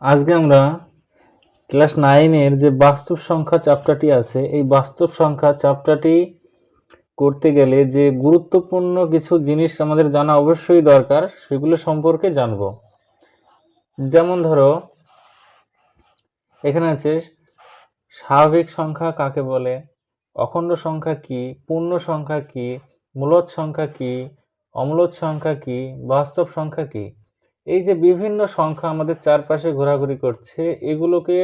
আজকে আমরা ক্লাস 9-এর যে বাস্তব সংখ্যা চ্যাপ্টারটি আছে, এই বাস্তব সংখ্যা চ্যাপ্টারটি করতে গেলে যে গুরুত্বপূর্ণ কিছু জিনিস আমাদের জানা অবশ্যই দরকার, সেগুলো সম্পর্কে জানব। যেমন ধরো, এখানে আছে স্বাভাবিক সংখ্যা কাকে বলে, অখণ্ড সংখ্যা কি, পূর্ণ সংখ্যা কি, মূলদ সংখ্যা কি, অমূলদ সংখ্যা কি, বাস্তব সংখ্যা কি। এই যে বিভিন্ন সংখ্যা আমাদের চারপাশে ঘোরাঘুরি করছে, এগুলোকে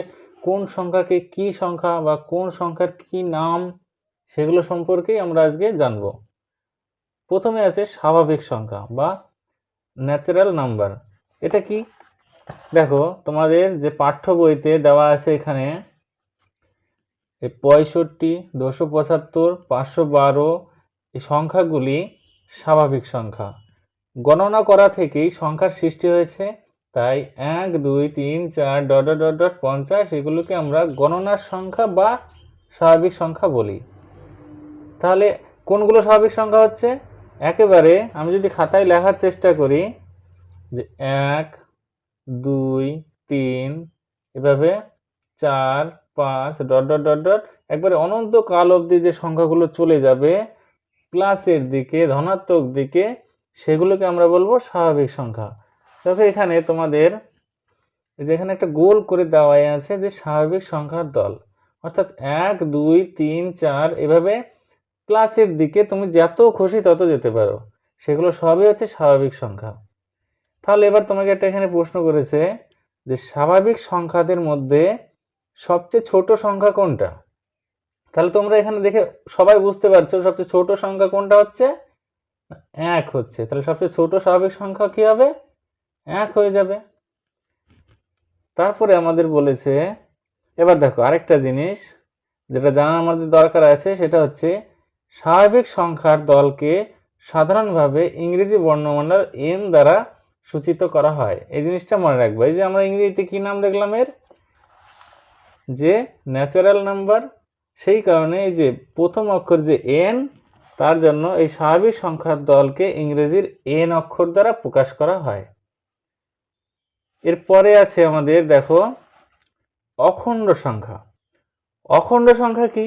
কোন সংখ্যাকে কি সংখ্যা বা কোন সংখ্যার কি নাম, সেগুলো সম্পর্কেই আমরা আজকে জানব। প্রথমে আছে স্বাভাবিক সংখ্যা বা ন্যাচারাল নাম্বার। এটা কি? দেখো, তোমাদের যে পাঠ্য বইতে দেওয়া আছে এখানে 65, 275, 512 এই সংখ্যাগুলি স্বাভাবিক সংখ্যা। গণনা করা থেকেই সংখ্যার সৃষ্টি হয়েছে, তাই 1, 2, 3, 4 ডট ডট ডট ডট 50 এগুলোকে আমরা গণনার সংখ্যা বা স্বাভাবিক সংখ্যা বলি। তাহলে কোনগুলো স্বাভাবিক সংখ্যা হচ্ছে? একেবারে আমি যদি খাতায় লেখার চেষ্টা করি যে 1, 2, 3 এভাবে 4, 5 ডট ডট ডট ডট একবারে অনন্তকাল অবধি যে সংখ্যাগুলো চলে যাবে প্লাসের দিকে, ধনাত্মক দিকে, সেগুলোকে আমরা বলবো স্বাভাবিক সংখ্যা। দেখো এখানে তোমাদের যেখানে একটা গোল করে দেওয়া আছে যে স্বাভাবিক সংখ্যার দল, অর্থাৎ 1, 2, 3, 4 এভাবে প্লাসের দিকে তুমি যত খুশি তত যেতে পারো, সেগুলো সবই হচ্ছে স্বাভাবিক সংখ্যা। তাহলে এবার তোমাকে একটা এখানে প্রশ্ন করেছে যে স্বাভাবিক সংখ্যাদের মধ্যে সবচেয়ে ছোট সংখ্যা কোনটা। তাহলে তোমরা এখানে দেখে সবাই বুঝতে পারছো সবচেয়ে ছোট সংখ্যা কোনটা হচ্ছে? 1 হচ্ছে। তাহলে সবচেয়ে ছোট স্বাভাবিক সংখ্যা কি হবে? 1 হয়ে যাবে। তারপরে আমাদের বলেছে, এবার দেখো আরেকটা জিনিস যেটা জানা আমাদের দরকার আছে, সেটা হচ্ছে স্বাভাবিক সংখ্যার দলকে সাধারণভাবে ইংরেজি বর্ণমালার n দ্বারা সূচিত করা হয়। এই জিনিসটা মনে রাখবো। এই যে আমরা ইংরেজিতে কি নাম দেখলাম এর, যে ন্যাচারাল নাম্বার, সেই কারণে এই যে প্রথম অক্ষর যে n, তার জন্য এই স্বাভাবিক সংখ্যার দলকে ইংরেজির n অক্ষর দ্বারা প্রকাশ করা হয়। এরপরে আছে আমাদের দেখো অখণ্ড সংখ্যা। অখণ্ড সংখ্যা কি?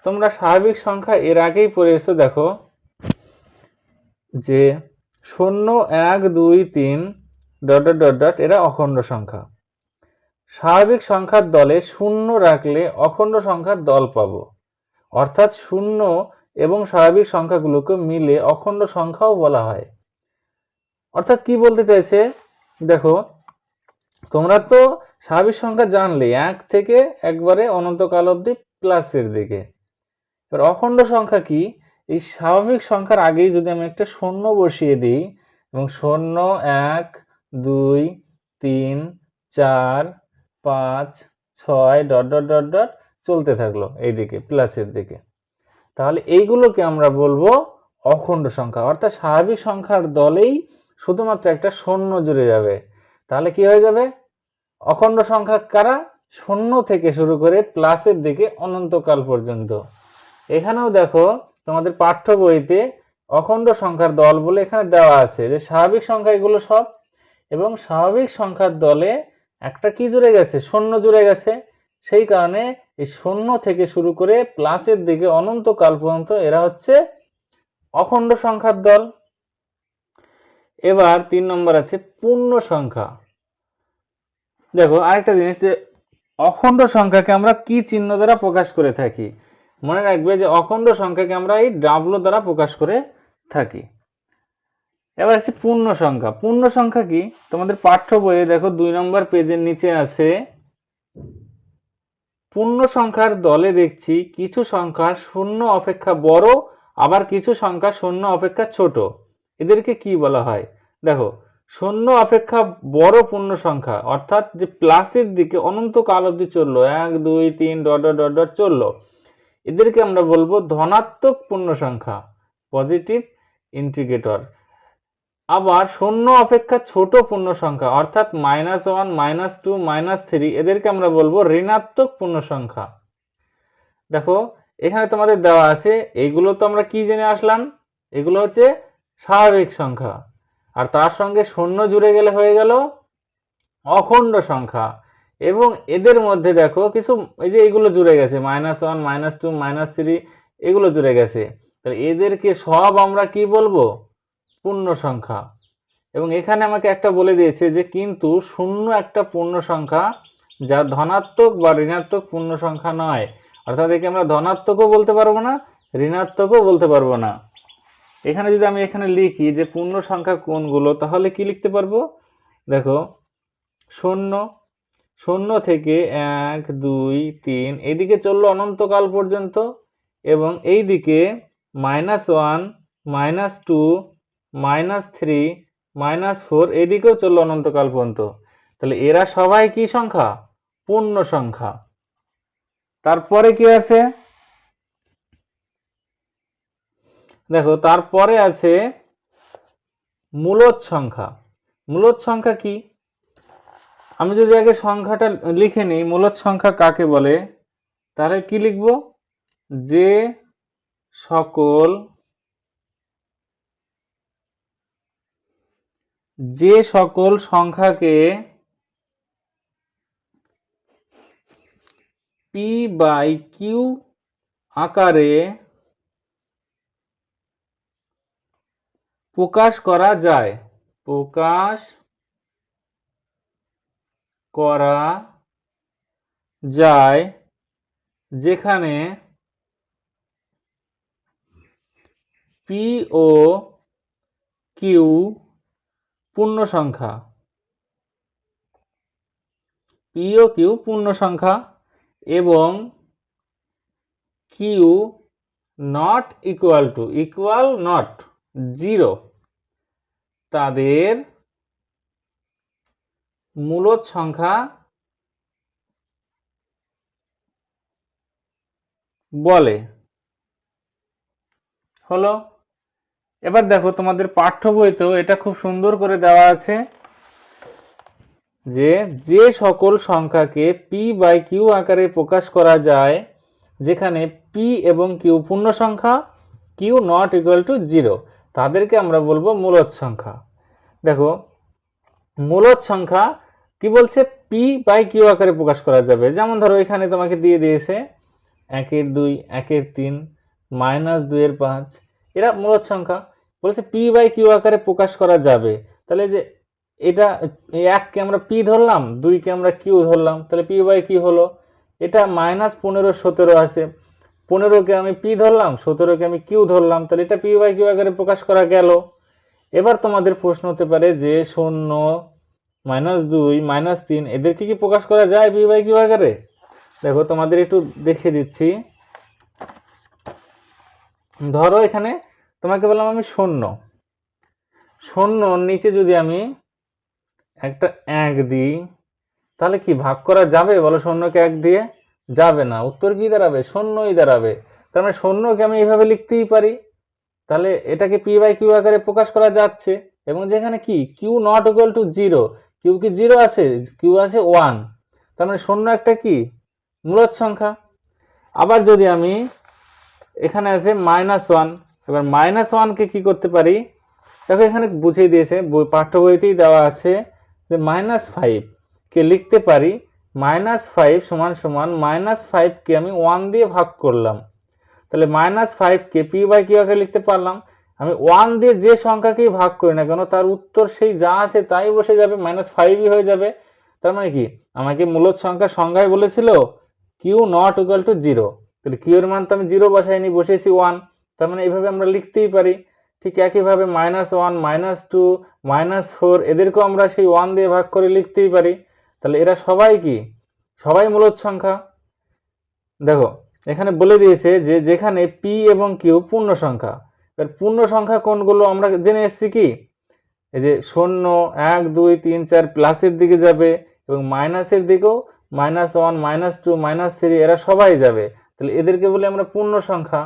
তোমরা স্বাভাবিক সংখ্যা এর আগেই পড়েছো, দেখো যে 0, 1, 2, 3 ডট ডট ডট ডট এরা অখণ্ড সংখ্যা। স্বাভাবিক সংখ্যার দলে শূন্য রাখলে অখণ্ড সংখ্যার দল পাবো, অর্থাৎ শূন্য এবং স্বাভাবিক সংখ্যাগুলোকে মিলে অখণ্ড সংখ্যাও বলা হয়। অর্থাৎ কি বলতে চাইছে, দেখো তোমরা তো স্বাভাবিক সংখ্যা জানলে 1 থেকে একবারে অনন্তকাল অবধি প্লাসের দিকে। এবার অখণ্ড সংখ্যা কি? এই স্বাভাবিক সংখ্যার আগেই যদি আমি একটা শূন্য বসিয়ে দিই এবং 0, 1, 2, 3, 4, 5, 6 ডট ডট ডট ডট চলতে থাকলো এইদিকে প্লাসের দিকে, তাহলে এইগুলোকে আমরা বলবো অখণ্ড সংখ্যা। অর্থাৎ স্বাভাবিক সংখ্যার দলেই শুধুমাত্র একটা শূন্য জুড়ে যাবে, তাহলে কি হয়ে যাবে? অখণ্ড সংখ্যা কারা? শূন্য থেকে শুরু করে প্লাসের দিকে অনন্তকাল পর্যন্ত। এখানেও দেখো তোমাদের পাঠ্য বইতে অখণ্ড সংখ্যার দল বলে এখানে দেওয়া আছে যে স্বাভাবিক সংখ্যা এগুলো সব, এবং স্বাভাবিক সংখ্যার দলে একটা কি জুড়ে গেছে? শূন্য জুড়ে গেছে। সেই কারণে এই শূন্য থেকে শুরু করে প্লাসের দিকে অনন্তকাল পর্যন্ত এরা হচ্ছে অখণ্ড সংখ্যার দল। এবার 3 নম্বর আছে পূর্ণ সংখ্যা। দেখো আরেকটা জিনিস, যে অখণ্ড সংখ্যাকে আমরা কি চিহ্ন দ্বারা প্রকাশ করে থাকি? মনে রাখবে যে অখণ্ড সংখ্যাকে আমরা এই ডাবল দ্বারা প্রকাশ করে থাকি। এবার আছে পূর্ণ সংখ্যা। পূর্ণ সংখ্যা কি? তোমাদের পাঠ্য বইয়ে দেখো 2 নম্বর পেজের নিচে আছে, পূর্ণ সংখ্যার দলে দেখছি কিছু সংখ্যা শূন্য অপেক্ষা বড়, আবার কিছু সংখ্যা শূন্য অপেক্ষা ছোট। এদেরকে কি বলা হয়? দেখো, শূন্য অপেক্ষা বড় পূর্ণ সংখ্যা, অর্থাৎ যে প্লাসের দিকে অনন্তকাল অবধি চললো, 1, 2, 3 ডট ডট ডট ডট চললো, এদেরকে আমরা বলবো ধনাত্মক পূর্ণ সংখ্যা, পজিটিভ ইন্টিগ্রেটর। আবার শূন্য অপেক্ষা ছোট পূর্ণ সংখ্যা, অর্থাৎ -1, -2, -3 এদেরকে আমরা বলবো ঋণাত্মক পূর্ণ সংখ্যা। দেখো এখানে তোমাদের দেওয়া আছে, এইগুলো তো আমরা কি জেনে আসলাম, এগুলো হচ্ছে স্বাভাবিক সংখ্যা, আর তার সঙ্গে শূন্য জুড়ে গেলে হয়ে গেল অখণ্ড সংখ্যা, এবং এদের মধ্যে দেখো কিছু এই যে এগুলো জুড়ে গেছে, -1, -2, -3 এগুলো জুড়ে গেছে, তাহলে এদেরকে সব আমরা কি বলবো? পূর্ণ সংখ্যা। এবং এখানে আমাকে একটা বলে দিয়েছে যে কিন্তু শূন্য একটা পূর্ণ সংখ্যা যা ধনাত্মক বা ঋণাত্মক পূর্ণ সংখ্যা নয়, অর্থাৎ একে আমরা ধনাত্মকও বলতে পারবো না, ঋণাত্মকও বলতে পারবো না। এখানে যদি আমি এখানে লিখি যে পূর্ণ সংখ্যা কোনগুলো, তাহলে কি লিখতে পারবো? দেখো, 0 0 থেকে 1 2 3 এইদিকে চললো অনন্তকাল পর্যন্ত, এবং এই দিকে -1 -2 -3 -4 এইদিকেও চললো অনন্তকাল পর্যন্ত। তাহলে এরা সবাই কি সংখ্যা? পূর্ণ সংখ্যা। তারপরে কি আছে? দেখো, তারপরে আছে মূলদ সংখ্যা। মূলদ সংখ্যা কি? আমি যদি আগে সংখ্যাটা লিখে নিই, মূলদ সংখ্যা কাকে বলে, তাহলে কি লিখব? যে সকল সংখ্যাকে p/q আকারে প্রকাশ করা যায়, যেখানে p ও q পূর্ণ সংখ্যা, এবং q নট ইকুয়াল টু 0, তাদের মূলদ সংখ্যা বলে। হলো। এবার দেখো, তোমাদের পাঠ্য বইতেও এটা খুব সুন্দর করে দেওয়া আছে যে সকল সংখ্যাকে p/q আকারে প্রকাশ করা যায় যেখানে p এবং q পূর্ণ সংখ্যা, q নট ইকুয়াল টু 0, তাদেরকে আমরা বলবো মূলদ সংখ্যা। দেখো, মূলদ সংখ্যা কি বলছে? p/q আকারে প্রকাশ করা যাবে। যেমন ধরো, এখানে তোমাকে দিয়ে দিয়েছে 1/2, 1/3, -2/5, এরা মূলদ সংখ্যা। বলছে p/q আকারে প্রকাশ করা যাবে, তাহলে যে এটা 1কে আমরা p ধরলাম, 2কে আমরা q ধরলাম, তাহলে p/q হলো। এটা -15 17 আছে, 15কে আমি p ধরলাম, 17কে আমি q ধরলাম, তাহলে এটা p/q আকারে প্রকাশ করা গেল। এবার তোমাদের প্রশ্ন হতে পারে যে 0 -2 -3 এদেরকে কি প্রকাশ করা যায় p/q আকারে? দেখো, তোমাদের একটু দেখে দিচ্ছি। ধরো, এখানে তোমাকে বললাম আমি 0 নিচে যদি আমি একটা 1 দিই, তাহলে কি ভাগ করা যাবে? বলো, 0কে 1 দিয়ে যাবে না। উত্তর কি দাঁড়াবে? 0ই দাঁড়াবে। তার মানে 0কে আমি এইভাবে লিখতেই পারি, তাহলে এটাকে p/q আকারে প্রকাশ করা যাচ্ছে। এবং যেখানে কি q not equal to 0, q কি 0 আছে? q আছে 1, তার মানে 0 একটা কি মূলদ সংখ্যা। আবার যদি আমি এখানে আছে -1, এবার -1কে কি করতে পারি? দেখো, এখানে বুঝিয়ে দিয়েছে, পাঠ্য বইতেই দেওয়া আছে যে -5 কে লিখতে পারি -5 সমান -5কে আমি 1 দিয়ে ভাগ করলাম, তাহলে -5কে p/q আকারে লিখতে পারলাম। আমি 1 দিয়ে যে সংখ্যাকেই ভাগ করি না কেন, তার উত্তর সেই যা আছে তাই বসে যাবে, -5ই হয়ে যাবে। তার মানে কি, আমাকে মূলদ সংখ্যার সংজ্ঞায় বলেছিল q নট ইকুয়াল টু 0, তাহলে q এর মান তো আমি 0 বসাইনি, বসেছি 1, তার মানে এইভাবে আমরা লিখতেই পারি। ঠিক একইভাবে -1 -2 -4 এদেরকেও আমরা সেই 1 দিয়ে ভাগ করে লিখতেই পারি, তাহলে এরা সবাই কি? সবাই মূলদ সংখ্যা। দেখো, এখানে বলে দিয়েছে যে যেখানে p এবং q পূর্ণ সংখ্যা। এর পূর্ণ সংখ্যা কোনগুলো আমরা জেনে এসেছি কি? এই যে 0 1 2 3 4 প্লাসের দিকে যাবে, এবং মাইনাসের দিকেও -1 -2 -3 এরা সবাই যাবে, তাহলে এদেরকে বলি আমরা পূর্ণ সংখ্যা।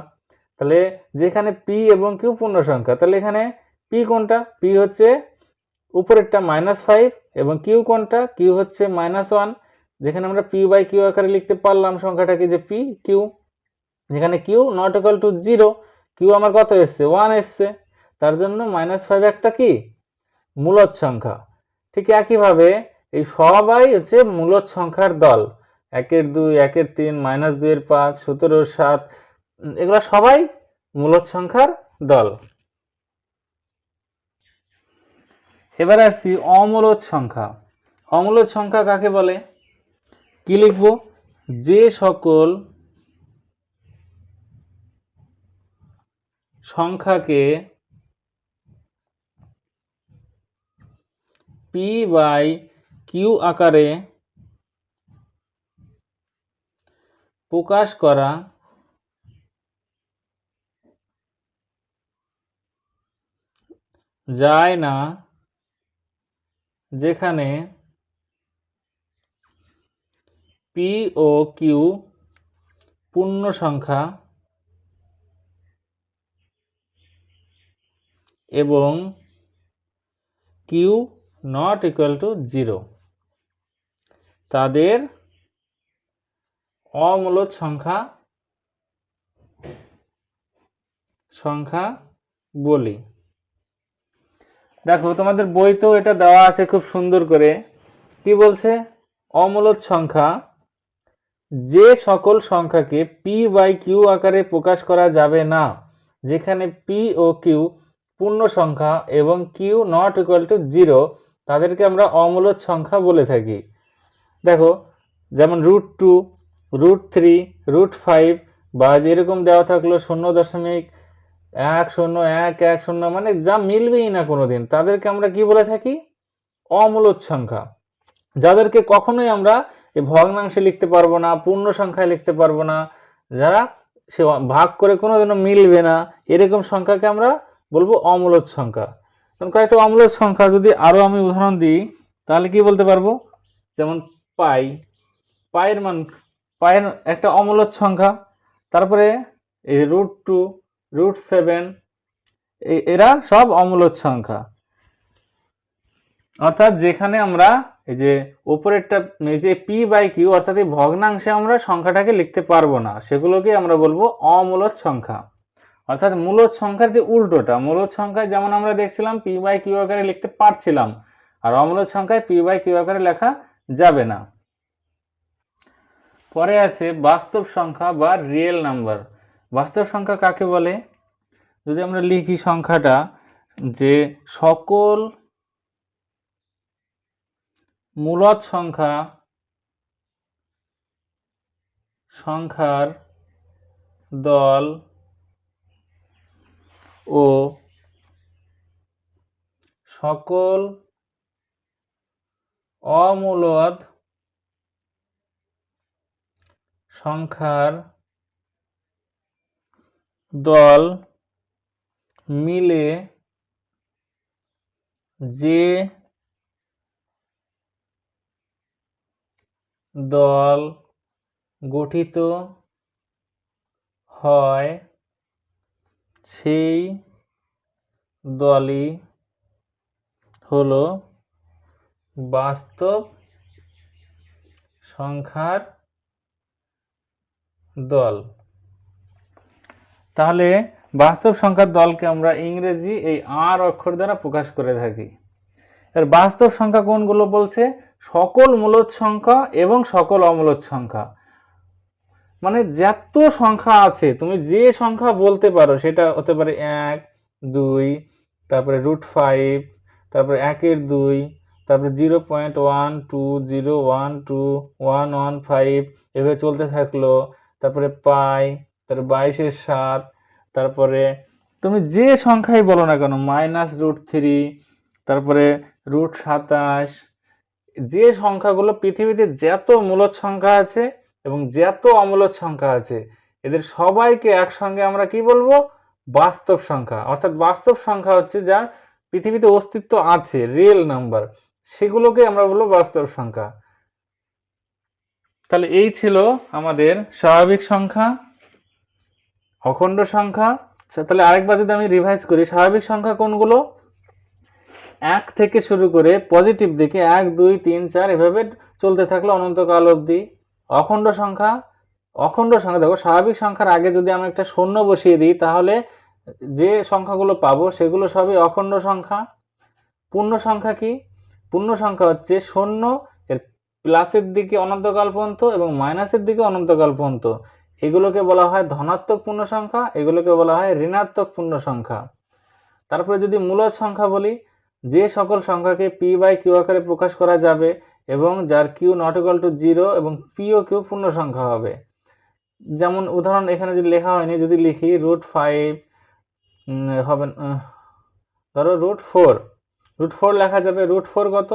তাহলে যেখানে p এবং q পূর্ণ সংখ্যা, তাহলে এখানে p কোনটা? p হচ্ছে উপরেরটা -5, এবং q কোনটা? q হচ্ছে -1, যেখানে আমরা p/q আকারে লিখতে পারলাম সংখ্যাটাকে যে p q, যেখানে q not equal to 0, q আমার কত এসছে? 1 এসছে, তার জন্য -5 একটা কি মূলদ সংখ্যা। ঠিক একইভাবে এই সবাই হচ্ছে মূলদ সংখ্যার দল। 1-এর 2, 1-এর 3, -2-এর 5, 17-র 7, এগুলো সবাই মূলদ সংখ্যার দল। এবার আসছি অমূলদ সংখ্যা। অমূলদ সংখ্যা কাকে বলে? কি লিখব? যে সকল সংখ্যাকে p/q আকারে প্রকাশ করা যায় না, যেখানে p ও q পূর্ণ সংখ্যা এবং q not equal to 0, তাদের অমূলদ সংখ্যা বলি। দেখো তোমাদের বইতেও এটা দেওয়া আছে খুব সুন্দর করে। কি বলছে? অমূলদ সংখ্যা যে সকল সংখ্যাকে p/q আকারে প্রকাশ করা যাবে না, যেখানে p ও q পূর্ণ সংখ্যা এবং q not equal to 0, তাদেরকে আমরা অমূলদ সংখ্যা বলে থাকি। দেখো যেমন √2, √3, √5 বা যেরকম দেওয়া থাকলো 0.101110, মানে যা মিলবেই না কোনোদিন, তাদেরকে আমরা কি বলে থাকি? অমূলদ সংখ্যা। যাদেরকে কখনোই আমরা এই ভগ্নাংশে লিখতে পারবো না, পূর্ণ সংখ্যায় লিখতে পারবো না, যারা সে ভাগ করে কোনোদিনও মিলবে না, এরকম সংখ্যাকে আমরা বলবো অমূলদ সংখ্যা। কয়েকটা অমূলদ সংখ্যা যদি আরো আমি উদাহরণ দিই, তাহলে কি বলতে পারবো? যেমন পাইয়ের মান, পাইয়ের একটা অমূলদ সংখ্যা। তারপরে এই √2, √7, এরা সব অমূলদ সংখ্যা। অর্থাৎ যেখানে আমরা এই যে উপরেরটা, এই যে p/q অর্থাৎ এই ভগ্নাংশে আমরা সংখ্যাটাকে লিখতে পারবো না, সেগুলোকে আমরা বলবো অমূলদ সংখ্যা। অর্থাৎ মূলদ সংখ্যার যে উল্টোটা, মূলদ সংখ্যায় যেমন আমরা দেখছিলাম p/q আকারে লিখতে পারছিলাম, আর অমূলদ সংখ্যায় p/q আকারে লেখা যাবে না। পরে আছে বাস্তব সংখ্যা বা রিয়েল নাম্বার। বাস্তব সংখ্যা কাকে বলে? যদি আমরা লিখি সংখ্যাটা যে সকল মূলদ সংখ্যার দল ও সকল অমূলদ সংখ্যার দল মিলে যে দল গঠিত হয়, সেই দলই হলো বাস্তব সংখ্যার দল। তাহলে বাস্তব সংখ্যার দলকে আমরা ইংরেজি এই আর অক্ষর দ্বারা প্রকাশ করে থাকি। এর বাস্তব সংখ্যা কোনগুলো বলছে? সকল মূলদ সংখ্যা এবং সকল অমূলদ সংখ্যা। মানে যত সংখ্যা আছে তুমি যে সংখ্যা বলতে পারো, সেটা হতে পারে 1, 2, তারপরে √5, তারপরে 1-এর 2, তারপরে 0.12012115, এভাবে চলতে থাকলো। তারপরে পাই, তারপরে 22-এর 7, তারপরে তুমি যে সংখ্যাই বলো না কেন, -√3, তারপরে √27, যে সংখ্যাগুলো পৃথিবীতে যত মূলদ সংখ্যা আছে এবং যত অমূলদ সংখ্যা আছে, এদের সবাইকে একসঙ্গে আমরা কি বলবো? বাস্তব সংখ্যা। অর্থাৎ বাস্তব সংখ্যা হচ্ছে যার পৃথিবীতে অস্তিত্ব আছে, রিয়েল নাম্বার, সেগুলোকে আমরা বলবো বাস্তব সংখ্যা। তাহলে এই ছিল আমাদের স্বাভাবিক সংখ্যা, অখণ্ড সংখ্যা। তাহলে আরেকবার যদি আমি রিভাইজ করি, স্বাভাবিক সংখ্যা কোনগুলো? 1 থেকে শুরু করে পজিটিভ দিকে 1, 2, 3, 4 এভাবে চলতে থাকলো অনন্তকাল অবধি। অখণ্ড সংখ্যা দেখো, স্বাভাবিক সংখ্যার আগে যদি আমি একটা শূন্য বসিয়ে দিই, তাহলে যে সংখ্যাগুলো পাবো সেগুলো সবই অখণ্ড সংখ্যা। পূর্ণ সংখ্যা কি? পূর্ণ সংখ্যা হচ্ছে শূন্য এর প্লাসের দিকে অনন্তকাল পর্যন্ত এবং মাইনাসের দিকে অনন্তকাল পর্যন্ত, এগুলোকে বলা হয় ধনাত্মক পূর্ণ সংখ্যা, এগুলোকে বলা হয় ঋণাত্মক পূর্ণ সংখ্যা। তারপরে যদি মূলদ সংখ্যা বলি, যে সকল সংখ্যাকে পি বাই কিউ আকারে প্রকাশ করা যাবে এবং যার কিউ নট ইকুয়াল টু 0 এবং পি ও কিউ পূর্ণ সংখ্যা হবে। যেমন উদাহরণ এখানে যদি লেখা হয়নি, যদি লিখি √5 হবে, ধরো √4 লেখা যাবে। √4 কত?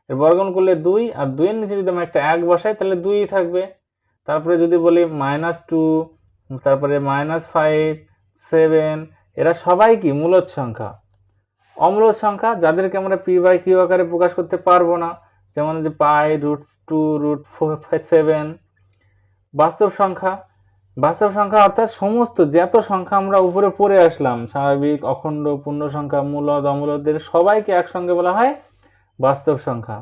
এর বর্গমূল করলে 2, আর 2 এর নিচে যদি আমরা একটা 1 বসাই তাহলে 2ই থাকবে। তারপরে যদি বলি -2, তারপরে -5, 7, এরা সবাই কি মূলদ সংখ্যা। অমূলদ সংখ্যা যাদেরকে আমরা পি বাই কিউ আকারে প্রকাশ করতে পারবো না, যেমন যে পাই, √2, √7। বাস্তব সংখ্যা অর্থাৎ সমস্ত যত সংখ্যা আমরা উপরে পড়ে আসলাম, স্বাভাবিক, অখণ্ড, পূর্ণ সংখ্যা, মূলদ, অমূলদের সবাইকে একসঙ্গে বলা হয় বাস্তব সংখ্যা।